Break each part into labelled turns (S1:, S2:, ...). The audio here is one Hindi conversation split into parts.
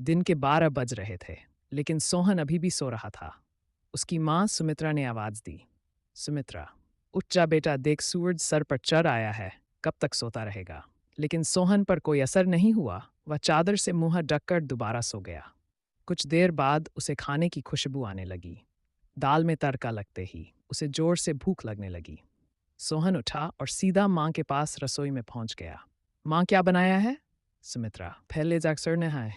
S1: दिन के 12 बज रहे थे, लेकिन सोहन अभी भी सो रहा था। उसकी माँ सुमित्रा ने आवाज दी, सुमित्रा, उठ जा बेटा, देख सूरज सर पर चढ़ आया है, कब तक सोता रहेगा। लेकिन सोहन पर कोई असर नहीं हुआ। वह चादर से मुंह ढककर दोबारा सो गया। कुछ देर बाद उसे खाने की खुशबू आने लगी। दाल में तड़का लगते ही उसे जोर से भूख लगने लगी। सोहन उठा और सीधा माँ के पास रसोई में पहुंच गया। माँ, क्या बनाया है? सुमित्रा, पहले जाकर नहाए।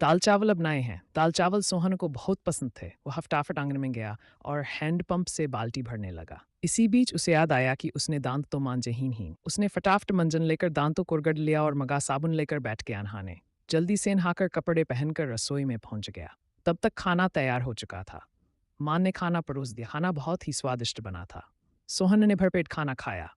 S1: दाल चावल अब बनाए हैं। दाल चावल सोहन को बहुत पसंद थे। वो फटाफट आंगन में गया और हैंडपंप से बाल्टी भरने लगा। इसी बीच उसे याद आया कि उसने दांत तो मांजे ही नहीं। उसने फटाफट मंजन लेकर दांतों को रगड़ लिया और मगा साबुन लेकर बैठ गया नहाने। जल्दी से नहाकर कपड़े पहनकर रसोई में पहुंच गया। तब तक खाना तैयार हो चुका था। माँ ने खाना परोस दिया। खाना बहुत ही स्वादिष्ट बना था। सोहन ने भरपेट खाना खाया।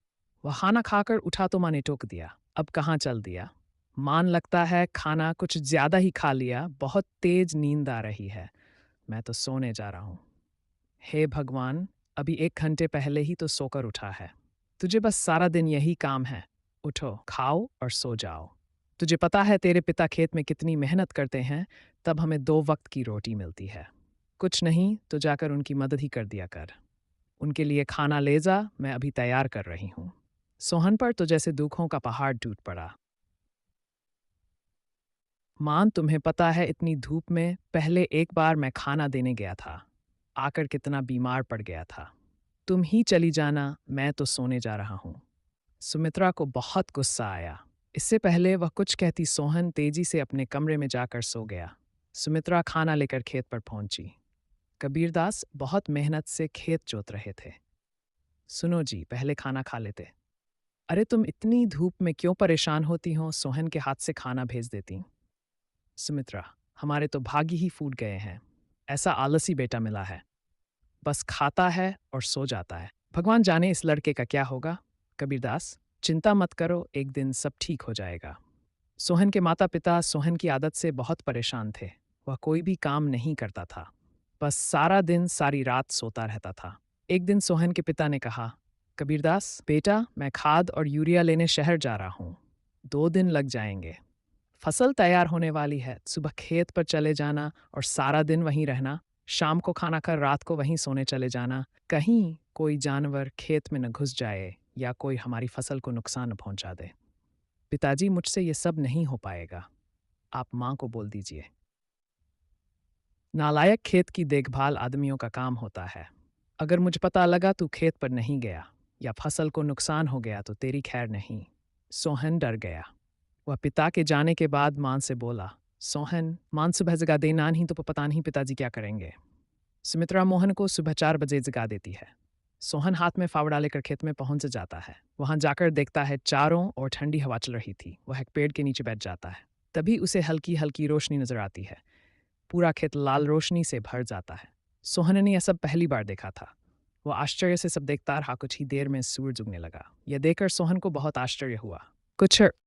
S1: वह खाना खाकर उठा तो माँ ने टोक दिया, अब कहाँ चल दिया? मान लगता है खाना कुछ ज्यादा ही खा लिया, बहुत तेज नींद आ रही है, मैं तो सोने जा रहा हूँ। हे भगवान, अभी 1 घंटे पहले ही तो सोकर उठा है। तुझे बस सारा दिन यही काम है, उठो, खाओ और सो जाओ। तुझे पता है तेरे पिता खेत में कितनी मेहनत करते हैं, तब हमें 2 वक्त की रोटी मिलती है। कुछ नहीं तो जाकर उनकी मदद ही कर दिया कर। उनके लिए खाना ले जा, मैं अभी तैयार कर रही हूँ। सोहन पर तो जैसे दुखों का पहाड़ टूट पड़ा। मान, तुम्हें पता है इतनी धूप में पहले एक बार मैं खाना देने गया था, आकर कितना बीमार पड़ गया था। तुम ही चली जाना, मैं तो सोने जा रहा हूँ। सुमित्रा को बहुत गुस्सा आया। इससे पहले वह कुछ कहती सोहन तेजी से अपने कमरे में जाकर सो गया। सुमित्रा खाना लेकर खेत पर पहुंची। कबीरदास बहुत मेहनत से खेत जोत रहे थे। सुनो जी, पहले खाना खा लेते। अरे तुम इतनी धूप में क्यों परेशान होती हो, सोहन के हाथ से खाना भेज देती। सुमित्रा, हमारे तो भाग्य ही फूट गए हैं। ऐसा आलसी बेटा मिला है, बस खाता है और सो जाता है। भगवान जाने इस लड़के का क्या होगा। कबीरदास, चिंता मत करो, एक दिन सब ठीक हो जाएगा। सोहन के माता पिता सोहन की आदत से बहुत परेशान थे। वह कोई भी काम नहीं करता था, बस सारा दिन सारी रात सोता रहता था। एक दिन सोहन के पिता ने कहा, कबीरदास बेटा, मैं खाद और यूरिया लेने शहर जा रहा हूँ, 2 दिन लग जाएंगे। फसल तैयार होने वाली है, सुबह खेत पर चले जाना और सारा दिन वहीं रहना, शाम को खाना खा रात को वहीं सोने चले जाना। कहीं कोई जानवर खेत में न घुस जाए या कोई हमारी फसल को नुकसान न पहुंचा दे। पिताजी, मुझसे ये सब नहीं हो पाएगा, आप माँ को बोल दीजिए। नालायक, खेत की देखभाल आदमियों का काम होता है। अगर मुझे पता लगा तू खेत पर नहीं गया या फसल को नुकसान हो गया तो तेरी खैर नहीं। सोहन डर गया। वह पिता के जाने के बाद मान से बोला, सोहन, मान सुबह जगा देना नहीं तो पता नहीं पिताजी क्या करेंगे। सुमित्रा मोहन को सुबह 4 बजे जगा देती है। सोहन हाथ में फावड़ा लेकर खेत में पहुंच जाता है। वहां जाकर देखता है चारों ओर ठंडी हवा चल रही थी। वह एक पेड़ के नीचे बैठ जाता है। तभी उसे हल्की हल्की रोशनी नजर आती है। पूरा खेत लाल रोशनी से भर जाता है। सोहन ने यह सब पहली बार देखा था। वह आश्चर्य से सब देखता रहा। कुछ ही देर में सूरज उगने लगा। यह देखकर सोहन को बहुत आश्चर्य हुआ। कुछ